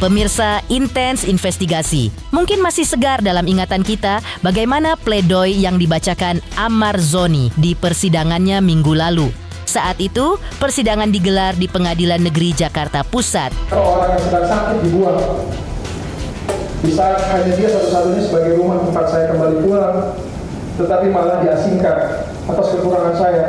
Pemirsa Intens Investigasi, mungkin masih segar dalam ingatan kita bagaimana pledoi yang dibacakan Ahmad Zoni di persidangannya minggu lalu. Saat itu, persidangan digelar di Pengadilan Negeri Jakarta Pusat. Orang yang sedang sakit dibuang. Di saat hanya dia satu-satunya sebagai rumah tempat saya kembali pulang, tetapi malah diasingkan atas kekurangan saya.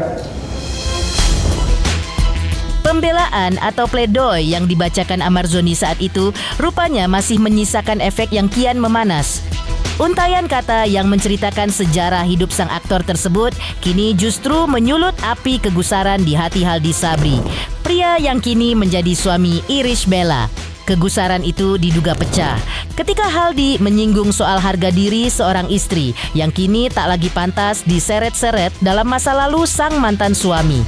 Pembelaan atau pledoi yang dibacakan Ahmad Zoni saat itu rupanya masih menyisakan efek yang kian memanas. Untaian kata yang menceritakan sejarah hidup sang aktor tersebut kini justru menyulut api kegusaran di hati Haldi Sabri, pria yang kini menjadi suami Irish Bella. Kegusaran itu diduga pecah ketika Haldi menyinggung soal harga diri seorang istri yang kini tak lagi pantas diseret-seret dalam masa lalu sang mantan suami.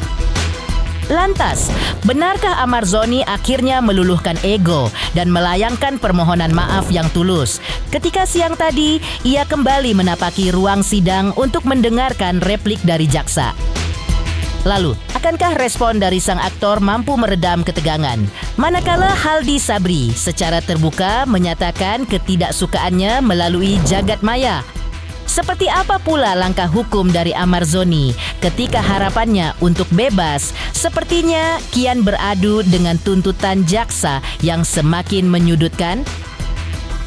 Lantas, benarkah Ahmad Zoni akhirnya meluluhkan ego dan melayangkan permohonan maaf yang tulus ketika siang tadi ia kembali menapaki ruang sidang untuk mendengarkan replik dari jaksa? Lalu, akankah respon dari sang aktor mampu meredam ketegangan? Manakala Haldi Sabri secara terbuka menyatakan ketidaksukaannya melalui jagat maya. Seperti apa pula langkah hukum dari Ahmad Zoni ketika harapannya untuk bebas sepertinya kian beradu dengan tuntutan jaksa yang semakin menyudutkan?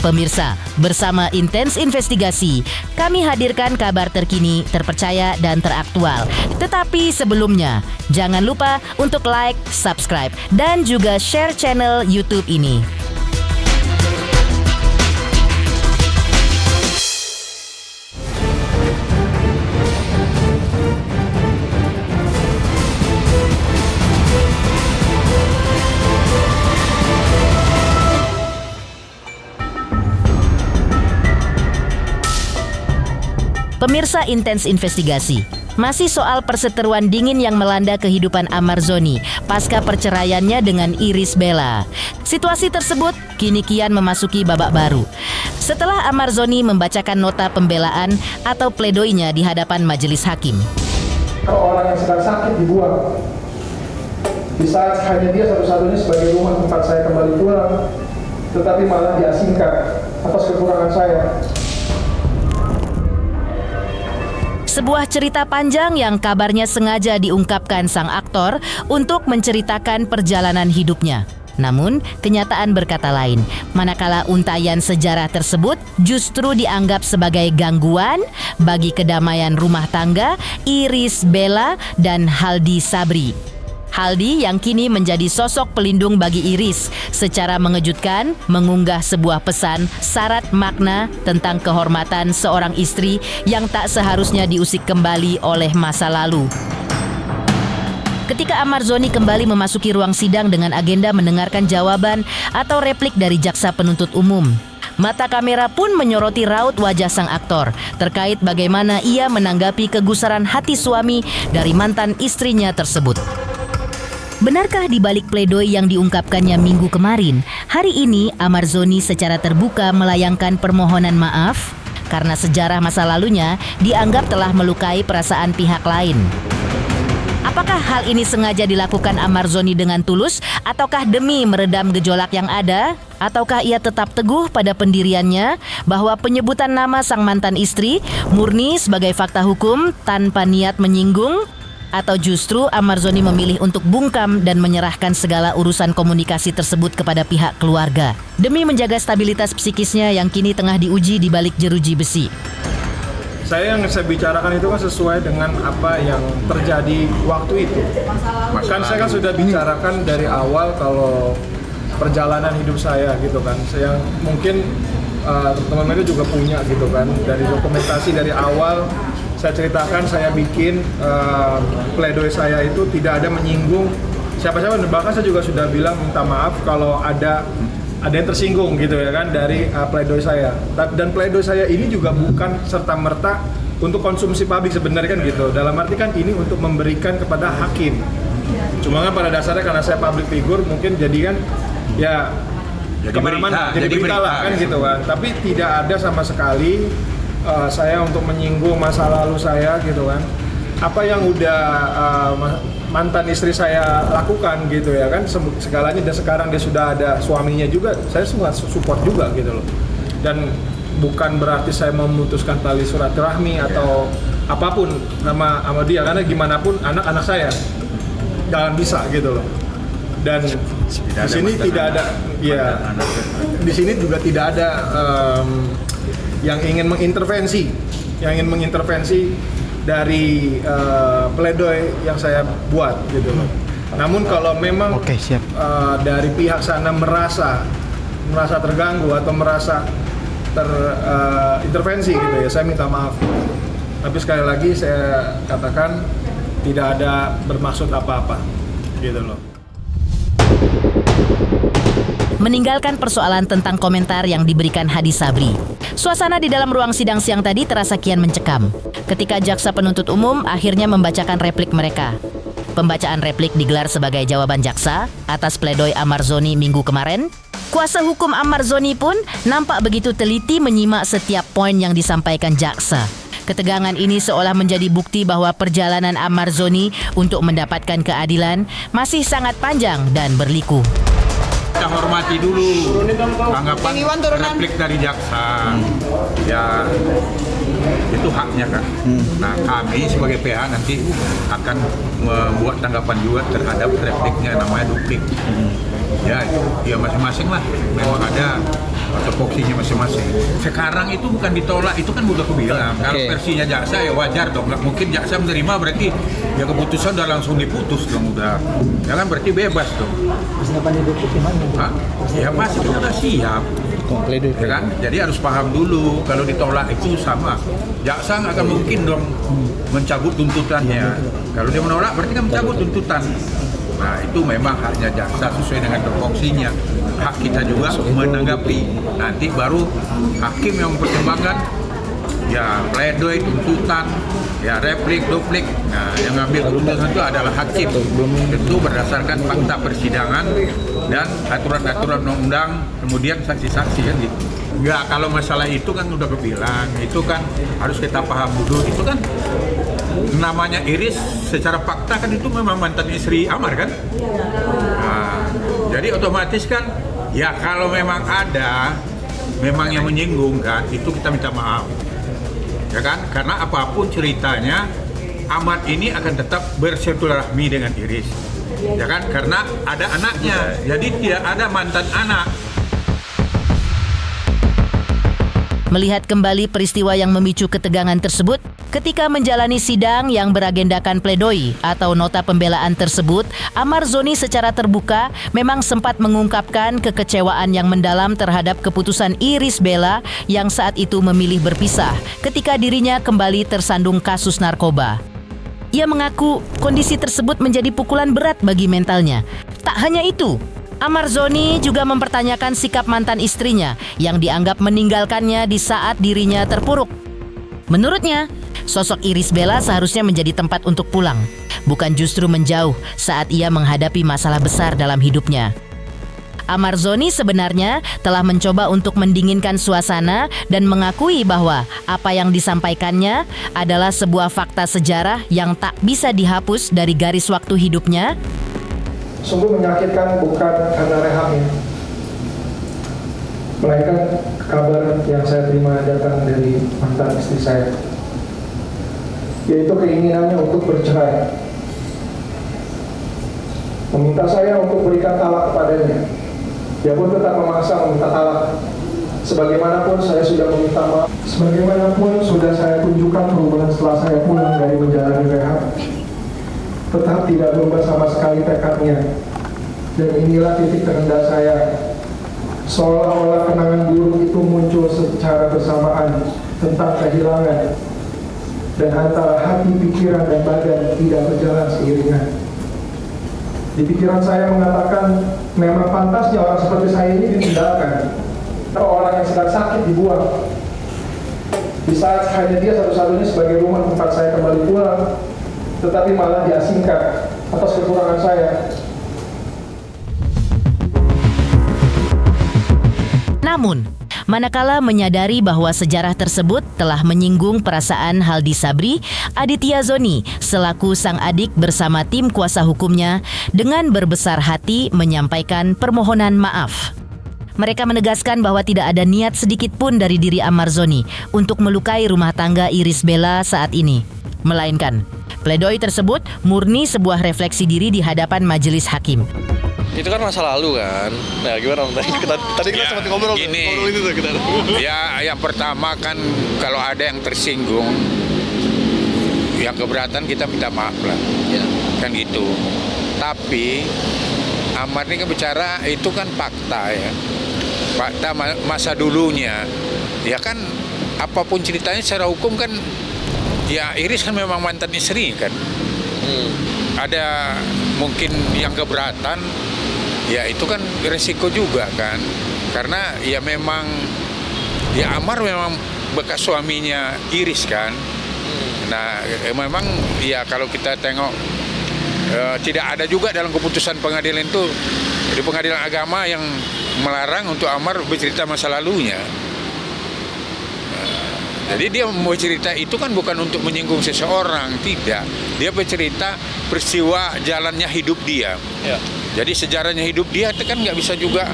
Pemirsa, bersama Intens Investigasi, kami hadirkan kabar terkini, terpercaya, dan teraktual. Tetapi sebelumnya, jangan lupa untuk like, subscribe, dan juga share channel YouTube ini. Pemirsa Intens Investigasi, masih soal perseteruan dingin yang melanda kehidupan Ahmad Zoni pasca perceraiannya dengan Irish Bella. Situasi tersebut kini kian memasuki babak baru setelah Ahmad Zoni membacakan nota pembelaan atau pledoinya di hadapan majelis hakim. Orang yang sedang sakit dibuang. Di saat hanya dia satu-satunya sebagai rumah tempat saya kembali pulang, tetapi malah diasingkan atas kekurangan saya. Sebuah cerita panjang yang kabarnya sengaja diungkapkan sang aktor untuk menceritakan perjalanan hidupnya. Namun, kenyataan berkata lain. Manakala untaian sejarah tersebut justru dianggap sebagai gangguan bagi kedamaian rumah tangga Irish Bella dan Haldi Sabri. Haldi yang kini menjadi sosok pelindung bagi Irish secara mengejutkan mengunggah sebuah pesan syarat makna tentang kehormatan seorang istri yang tak seharusnya diusik kembali oleh masa lalu. Ketika Ahmad Zoni kembali memasuki ruang sidang dengan agenda mendengarkan jawaban atau replik dari jaksa penuntut umum, mata kamera pun menyoroti raut wajah sang aktor terkait bagaimana ia menanggapi kegusaran hati suami dari mantan istrinya tersebut. Benarkah di balik pledoi yang diungkapkannya minggu kemarin, hari ini Ahmad Zoni secara terbuka melayangkan permohonan maaf karena sejarah masa lalunya dianggap telah melukai perasaan pihak lain? Apakah hal ini sengaja dilakukan Ahmad Zoni dengan tulus ataukah demi meredam gejolak yang ada? Ataukah ia tetap teguh pada pendiriannya bahwa penyebutan nama sang mantan istri murni sebagai fakta hukum tanpa niat menyinggung? Atau justru Ahmad Zoni memilih untuk bungkam dan menyerahkan segala urusan komunikasi tersebut kepada pihak keluarga demi menjaga stabilitas psikisnya yang kini tengah diuji di balik jeruji besi? Yang saya bicarakan itu kan sesuai dengan apa yang terjadi waktu itu. Saya kan sudah bicarakan dari awal kalau perjalanan hidup saya gitu kan. Saya mungkin teman-teman itu juga punya gitu kan. Dari dokumentasi dari awal saya ceritakan, saya bikin pledoi saya itu tidak ada menyinggung siapa-siapa. Bahkan saya juga sudah bilang minta maaf kalau ada yang tersinggung gitu ya kan dari pledoi saya. Dan pledoi saya ini juga bukan serta-merta untuk konsumsi publik sebenarnya kan gitu. Dalam arti kan ini untuk memberikan kepada hakim. Cuma kan pada dasarnya karena saya public figure mungkin jadi kan ya kemana-mana jadi berita lah kan gitu kan. Tapi tidak ada sama sekali saya untuk menyinggung masa lalu saya gitu kan. Apa yang udah mantan istri saya lakukan gitu ya kan, segalanya, dan sekarang dia sudah ada suaminya juga, saya semua support juga gitu loh. Dan bukan berarti saya memutuskan tali silaturahmi atau apapun sama dia, karena gimana pun anak-anak saya jangan bisa gitu loh. Dan di sini tidak ada di sini juga tidak ada yang ingin mengintervensi dari pledoi yang saya buat gitu loh. Namun kalau memang dari pihak sana merasa terganggu atau merasa terintervensi gitu ya, saya minta maaf. Tapi sekali lagi saya katakan tidak ada bermaksud apa-apa gitu loh. Meninggalkan persoalan tentang komentar yang diberikan Hadi Sabri, suasana di dalam ruang sidang siang tadi terasa kian mencekam ketika jaksa penuntut umum akhirnya membacakan replik mereka. Pembacaan replik digelar sebagai jawaban jaksa atas pledoi Amarzoni minggu kemarin. Kuasa hukum Amarzoni pun nampak begitu teliti menyimak setiap poin yang disampaikan jaksa. Ketegangan ini seolah menjadi bukti bahwa perjalanan Amarzoni untuk mendapatkan keadilan masih sangat panjang dan berliku. Kita hormati dulu tanggapan replik dari jaksa. Ya, itu haknya kan. Nah, kami sebagai PH nanti akan membuat tanggapan juga terhadap repliknya, namanya duplik. Ya masing-masing lah, memang ada topoksinya masing-masing. Sekarang itu bukan ditolak, itu kan udah aku bilang. Kalau versinya jaksa ya wajar dong, nggak mungkin jaksa menerima berarti ya keputusan udah langsung diputus dong, udah. Ya kan berarti bebas dong. Persiapan hidup gimana? Ya pasti kita udah siap. Ya kan? Jadi harus paham dulu kalau ditolak itu sama. Jaksa nggak akan mungkin dong mencabut tuntutannya. Kalau dia menolak berarti kan mencabut tuntutan. Nah itu memang haknya jaksa sesuai dengan tupoksinya. Hak kita juga menanggapi. Nanti baru hakim yang mempertimbangkan ya pledoi, tuntutan, ya replik, duplik. Nah yang ngambil keputusan itu adalah hakim. Tentu berdasarkan fakta persidangan dan aturan-aturan undang-undang, kemudian saksi-saksi kan gitu. Enggak, kalau masalah itu kan udah kebilang, itu kan harus kita paham dulu. Itu kan namanya Iris secara fakta kan itu memang mantan istri Amar kan. Nah, jadi otomatis kan ya kalau memang ada memang yang menyinggung kan, itu kita minta maaf. Ya kan? Karena apapun ceritanya Ahmad ini akan tetap bersilaturahmi dengan Iris. Ya kan? Karena ada anaknya. Jadi tidak ada mantan anak. Melihat kembali peristiwa yang memicu ketegangan tersebut, ketika menjalani sidang yang beragendakan pledoi atau nota pembelaan tersebut, Amarzoni secara terbuka memang sempat mengungkapkan kekecewaan yang mendalam terhadap keputusan Iris Bella yang saat itu memilih berpisah ketika dirinya kembali tersandung kasus narkoba. Ia mengaku kondisi tersebut menjadi pukulan berat bagi mentalnya. Tak hanya itu, Amarzoni juga mempertanyakan sikap mantan istrinya yang dianggap meninggalkannya di saat dirinya terpuruk. Menurutnya, sosok Iris Bella seharusnya menjadi tempat untuk pulang, bukan justru menjauh saat ia menghadapi masalah besar dalam hidupnya. Amarzoni sebenarnya telah mencoba untuk mendinginkan suasana dan mengakui bahwa apa yang disampaikannya adalah sebuah fakta sejarah yang tak bisa dihapus dari garis waktu hidupnya. Sungguh menyakitkan bukan karena rehamnya, melainkan kabar yang saya terima datang dari mantan istri saya, yaitu keinginannya untuk bercerai, meminta saya untuk berikan talak kepadanya. Dia pun tetap memaksa meminta talak. Sebagaimanapun saya sudah meminta maaf, sebagaimanapun sudah saya tunjukkan perubahan setelah saya pulang dari menjalani rehab, tetap tidak berubah sama sekali tekadnya. Dan inilah titik terendah saya. Seolah-olah kenangan buruk itu muncul secara bersamaan tentang kehilangan, dan antara hati, pikiran, dan badan tidak berjalan seiringan. Di pikiran saya mengatakan memang pantasnya orang seperti saya ini ditinggalkan. Orang yang sedang sakit dibuang, di saat hanya dia satu-satunya sebagai rumah tempat saya kembali pulang, tetapi malah diasingkan atas kekurangan saya. Namun, Manakala menyadari bahwa sejarah tersebut telah menyinggung perasaan Haldi Sabri, Aditya Zoni selaku sang adik bersama tim kuasa hukumnya dengan berbesar hati menyampaikan permohonan maaf. Mereka menegaskan bahwa tidak ada niat sedikit pun dari diri Amar Zoni untuk melukai rumah tangga Irish Bella saat ini. Melainkan, pledoi tersebut murni sebuah refleksi diri di hadapan majelis hakim. Itu kan masa lalu kan. Nah gimana Om? Tadi kita sempat ngobrol itu tuh kita. Ya, yang pertama kan kalau ada yang tersinggung, yang keberatan kita minta maaf lah. Ya. Kan gitu. Tapi Amar ini kan bicara itu kan fakta ya. Fakta masa dulunya. Ya kan apapun ceritanya secara hukum kan ya Iris kan memang mantan istri kan. Ada mungkin yang keberatan, ya itu kan resiko juga kan. Karena ya memang ya Amar memang bekas suaminya Iris kan. Nah memang ya kalau kita tengok tidak ada juga dalam keputusan pengadilan itu, di pengadilan agama yang melarang untuk Amar bercerita masa lalunya. Jadi dia mau cerita itu kan bukan untuk menyinggung seseorang, tidak. Dia bercerita peristiwa jalannya hidup dia. Ya. Jadi sejarahnya hidup dia itu kan nggak bisa juga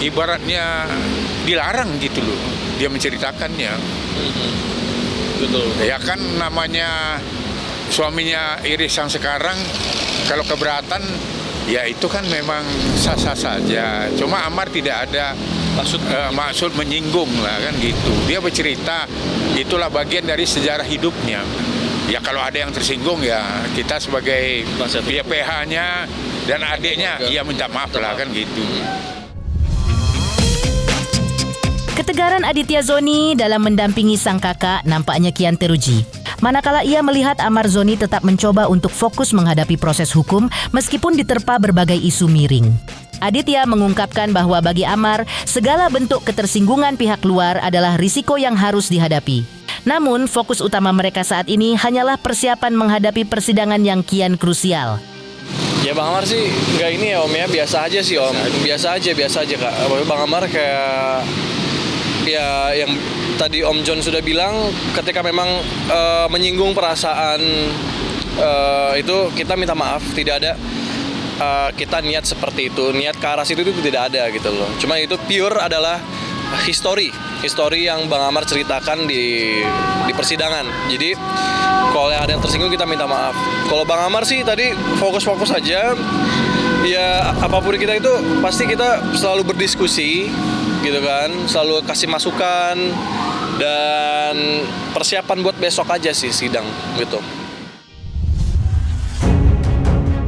ibaratnya dilarang gitu loh. Dia menceritakannya. Betul. Ya kan namanya suaminya Iris yang sekarang kalau keberatan ya itu kan memang sah-sah saja. Cuma Amar tidak ada maksud menyinggung lah kan gitu. Dia bercerita itulah bagian dari sejarah hidupnya. Ya kalau ada yang tersinggung ya kita sebagai PH-nya dan adiknya ya minta maaf lah kan gitu. Ketegaran Aditya Zoni dalam mendampingi sang kakak nampaknya kian teruji. Manakala ia melihat Amar Zoni tetap mencoba untuk fokus menghadapi proses hukum meskipun diterpa berbagai isu miring. Aditya mengungkapkan bahwa bagi Amar, segala bentuk ketersinggungan pihak luar adalah risiko yang harus dihadapi. Namun, fokus utama mereka saat ini hanyalah persiapan menghadapi persidangan yang kian krusial. Ya Bang Amar sih nggak ini ya Om ya, biasa aja sih Om. Biasa aja Kak. Bang Amar kayak ya yang tadi Om John sudah bilang, ketika memang menyinggung perasaan itu kita minta maaf, tidak ada kita niat seperti itu, niat ke arah situ itu tidak ada gitu loh. Cuma itu pure adalah history yang Bang Amar ceritakan di persidangan. Jadi kalau ada yang tersinggung kita minta maaf. Kalau Bang Amar sih tadi fokus aja. Ya apapun kita itu pasti kita selalu berdiskusi gitu kan, selalu kasih masukan dan persiapan buat besok aja sih sidang gitu.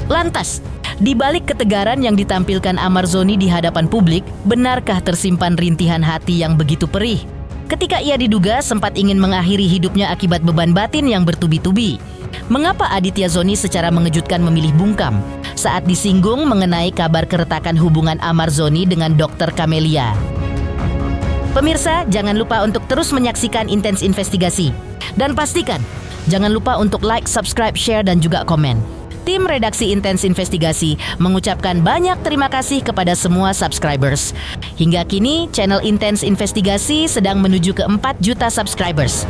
Lantas, di balik ketegaran yang ditampilkan Amar Zoni di hadapan publik, benarkah tersimpan rintihan hati yang begitu perih? Ketika ia diduga sempat ingin mengakhiri hidupnya akibat beban batin yang bertubi-tubi. Mengapa Aditya Zoni secara mengejutkan memilih bungkam saat disinggung mengenai kabar keretakan hubungan Amar Zoni dengan Dr. Camelia? Pemirsa, jangan lupa untuk terus menyaksikan Intens Investigasi. Dan pastikan, jangan lupa untuk like, subscribe, share, dan juga komen. Tim redaksi Intens Investigasi mengucapkan banyak terima kasih kepada semua subscribers. Hingga kini, channel Intens Investigasi sedang menuju ke 4 juta subscribers.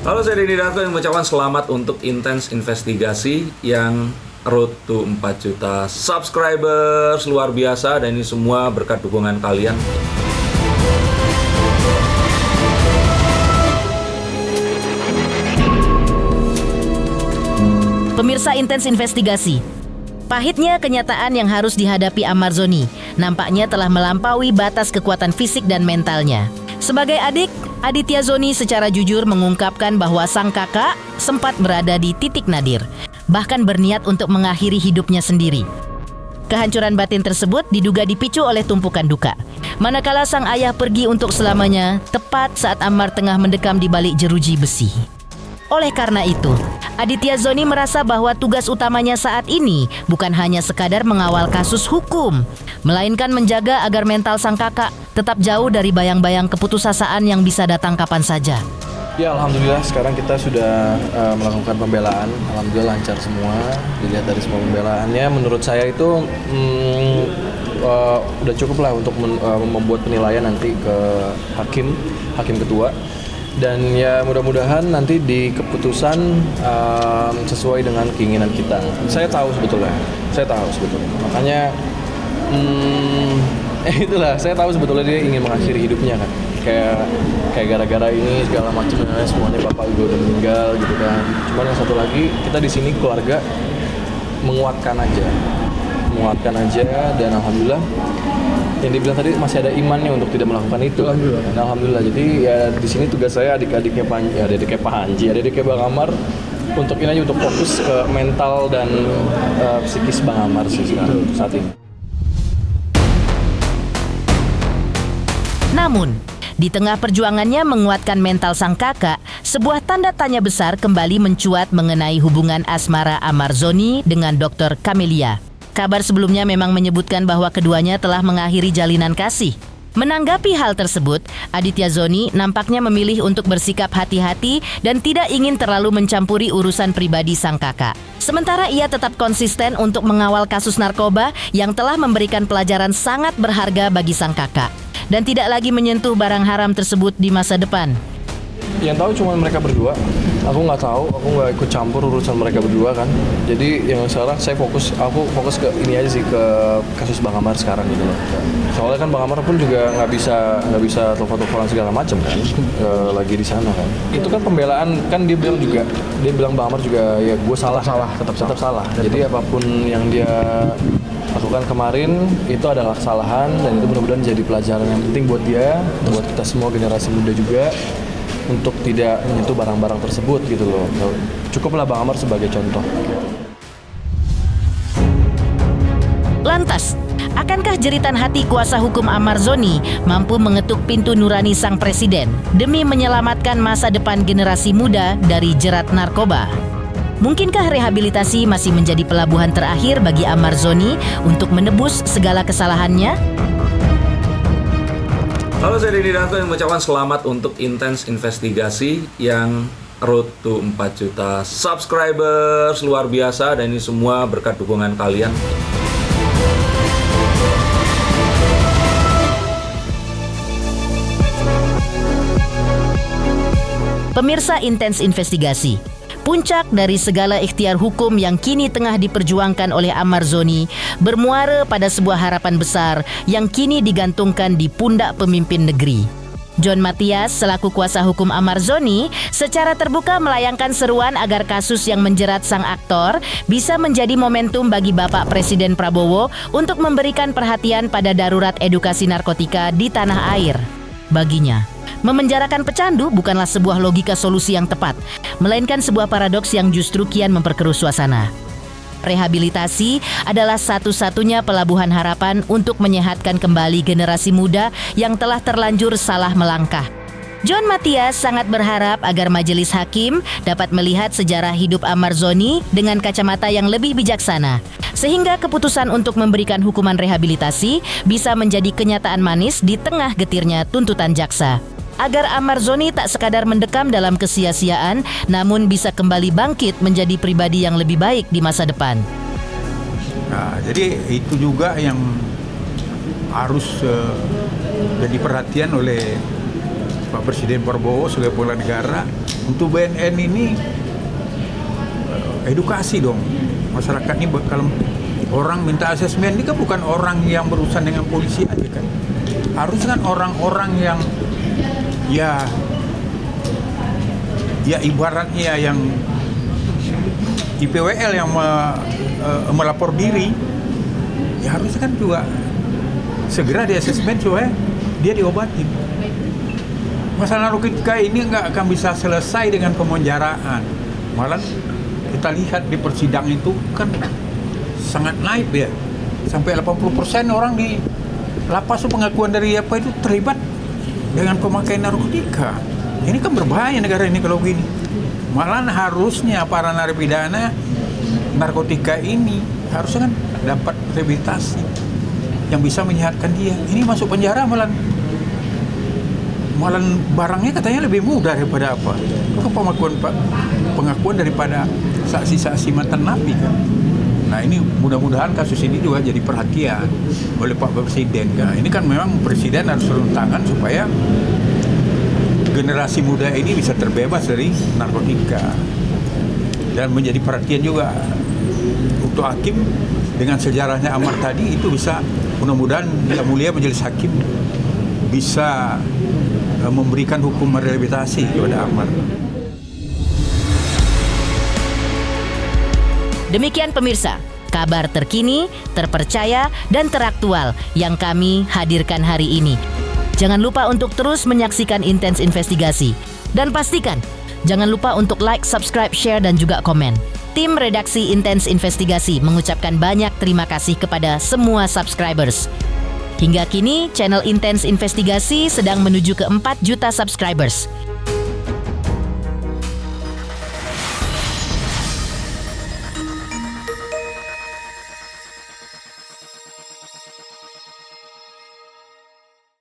Halo, saya Denny Darto yang mengucapkan selamat untuk Intens Investigasi yang road to 4 juta subscribers. Luar biasa, dan ini semua berkat dukungan kalian. Pemirsa Intens Investigasi, pahitnya kenyataan yang harus dihadapi Amar Zoni nampaknya telah melampaui batas kekuatan fisik dan mentalnya. Sebagai adik, Aditya Zoni secara jujur mengungkapkan bahwa sang kakak sempat berada di titik nadir, bahkan berniat untuk mengakhiri hidupnya sendiri. Kehancuran batin tersebut diduga dipicu oleh tumpukan duka. Manakala sang ayah pergi untuk selamanya, tepat saat Amar tengah mendekam di balik jeruji besi. Oleh karena itu, Aditya Zoni merasa bahwa tugas utamanya saat ini bukan hanya sekadar mengawal kasus hukum, melainkan menjaga agar mental sang kakak tetap jauh dari bayang-bayang keputusasaan yang bisa datang kapan saja. Ya, alhamdulillah sekarang kita sudah melakukan pembelaan. Alhamdulillah lancar semua. Dilihat dari semua pembelaannya, menurut saya itu udah cukup lah untuk membuat penilaian nanti ke hakim ketua. Dan ya mudah-mudahan nanti di keputusan sesuai dengan keinginan kita. Saya tahu sebetulnya. Makanya itulah, saya tahu sebetulnya dia ingin mengakhiri hidupnya kan. Kayak gara-gara ini segala macamnya, semuanya bapak juga udah meninggal gitu kan. Cuman yang satu lagi, kita di sini keluarga menguatkan aja dan alhamdulillah yang dibilang tadi masih ada imannya untuk tidak melakukan itu. Alhamdulillah. Jadi ya di sini tugas saya adik-adiknya adik-adiknya Bang Amar untuk ini aja, untuk fokus ke mental dan psikis Bang Amar sih sekarang saat ini. Namun, di tengah perjuangannya menguatkan mental sang kakak, sebuah tanda tanya besar kembali mencuat mengenai hubungan asmara Amar Zoni dengan Dr. Camelia. Kabar sebelumnya memang menyebutkan bahwa keduanya telah mengakhiri jalinan kasih. Menanggapi hal tersebut, Aditya Zoni nampaknya memilih untuk bersikap hati-hati dan tidak ingin terlalu mencampuri urusan pribadi sang kakak. Sementara ia tetap konsisten untuk mengawal kasus narkoba yang telah memberikan pelajaran sangat berharga bagi sang kakak, dan tidak lagi menyentuh barang haram tersebut di masa depan. Yang tahu cuma mereka berdua. Aku nggak tahu, aku nggak ikut campur urusan mereka berdua kan. Jadi yang sekarang aku fokus ke ini aja sih, ke kasus Bang Amar sekarang gitu loh. Soalnya kan Bang Amar pun juga nggak bisa telepon-teleponan segala macam kan, lagi di sana kan. Itu kan pembelaan kan, dia bilang Bang Amar juga ya gue tetap salah. Jadi apapun yang dia lakukan kemarin itu adalah kesalahan, dan itu mudah-mudahan jadi pelajaran yang penting buat dia, buat kita semua generasi muda juga, untuk tidak menyentuh barang-barang tersebut gitu loh. Cukuplah Bang Amar sebagai contoh. Lantas, akankah jeritan hati kuasa hukum Amar Zoni mampu mengetuk pintu nurani sang presiden demi menyelamatkan masa depan generasi muda dari jerat narkoba? Mungkinkah rehabilitasi masih menjadi pelabuhan terakhir bagi Amar Zoni untuk menebus segala kesalahannya? Halo, saya Denny Danto yang mengucapkan selamat untuk Intens Investigasi yang road to 4 juta subscribers, luar biasa, dan ini semua berkat dukungan kalian. Pemirsa Intens Investigasi, puncak dari segala ikhtiar hukum yang kini tengah diperjuangkan oleh Amar Zoni bermuara pada sebuah harapan besar yang kini digantungkan di pundak pemimpin negeri. John Matias selaku kuasa hukum Amar Zoni secara terbuka melayangkan seruan agar kasus yang menjerat sang aktor bisa menjadi momentum bagi Bapak Presiden Prabowo untuk memberikan perhatian pada darurat edukasi narkotika di tanah air. Baginya, memenjarakan pecandu bukanlah sebuah logika solusi yang tepat, melainkan sebuah paradoks yang justru kian memperkeruh suasana. Rehabilitasi adalah satu-satunya pelabuhan harapan untuk menyehatkan kembali generasi muda yang telah terlanjur salah melangkah. John Matias sangat berharap agar majelis hakim dapat melihat sejarah hidup Amar Zoni dengan kacamata yang lebih bijaksana, sehingga keputusan untuk memberikan hukuman rehabilitasi bisa menjadi kenyataan manis di tengah getirnya tuntutan jaksa. Agar Amar Zoni tak sekadar mendekam dalam kesia-siaan, namun bisa kembali bangkit menjadi pribadi yang lebih baik di masa depan. Nah, jadi itu juga yang harus jadi perhatian oleh Pak Presiden Prabowo sebagai kepala negara. Untuk BNN ini edukasi dong masyarakat ini. Kalau orang minta asesmen, ini kan bukan orang yang berurusan dengan polisi aja kan, harusnya kan orang-orang yang ya ibaratnya yang IPWL yang melapor diri, ya harusnya kan juga segera di asesmen supaya dia diobati. Masalah narkotika ini nggak akan bisa selesai dengan pemenjaraan. Malah kita lihat di persidangan itu kan sangat naik ya, sampai 80% orang di lapas pengakuan dari apa itu terlibat dengan pemakaian narkotika. Ini kan berbahaya negara ini kalau begini. Malah harusnya para narapidana narkotika ini harusnya kan dapat rehabilitasi yang bisa menyehatkan dia. Ini masuk penjara malah malah barangnya katanya lebih mudah daripada apa? Itu pengakuan daripada saksi-saksi mantan napi kan. Nah ini mudah-mudahan kasus ini juga jadi perhatian oleh Pak Presiden kan. Ini kan memang Presiden harus turun tangan supaya generasi muda ini bisa terbebas dari narkotika. Dan menjadi perhatian juga untuk hakim dengan sejarahnya Amar tadi itu bisa mudah-mudahan Yang Mulia Majelis Hakim bisa memberikan hukum rehabilitasi kepada Amar. Demikian pemirsa, kabar terkini, terpercaya, dan teraktual yang kami hadirkan hari ini. Jangan lupa untuk terus menyaksikan Intens Investigasi. Dan pastikan, jangan lupa untuk like, subscribe, share, dan juga komen. Tim redaksi Intens Investigasi mengucapkan banyak terima kasih kepada semua subscribers. Hingga kini, channel Intens Investigasi sedang menuju ke 4 juta subscribers.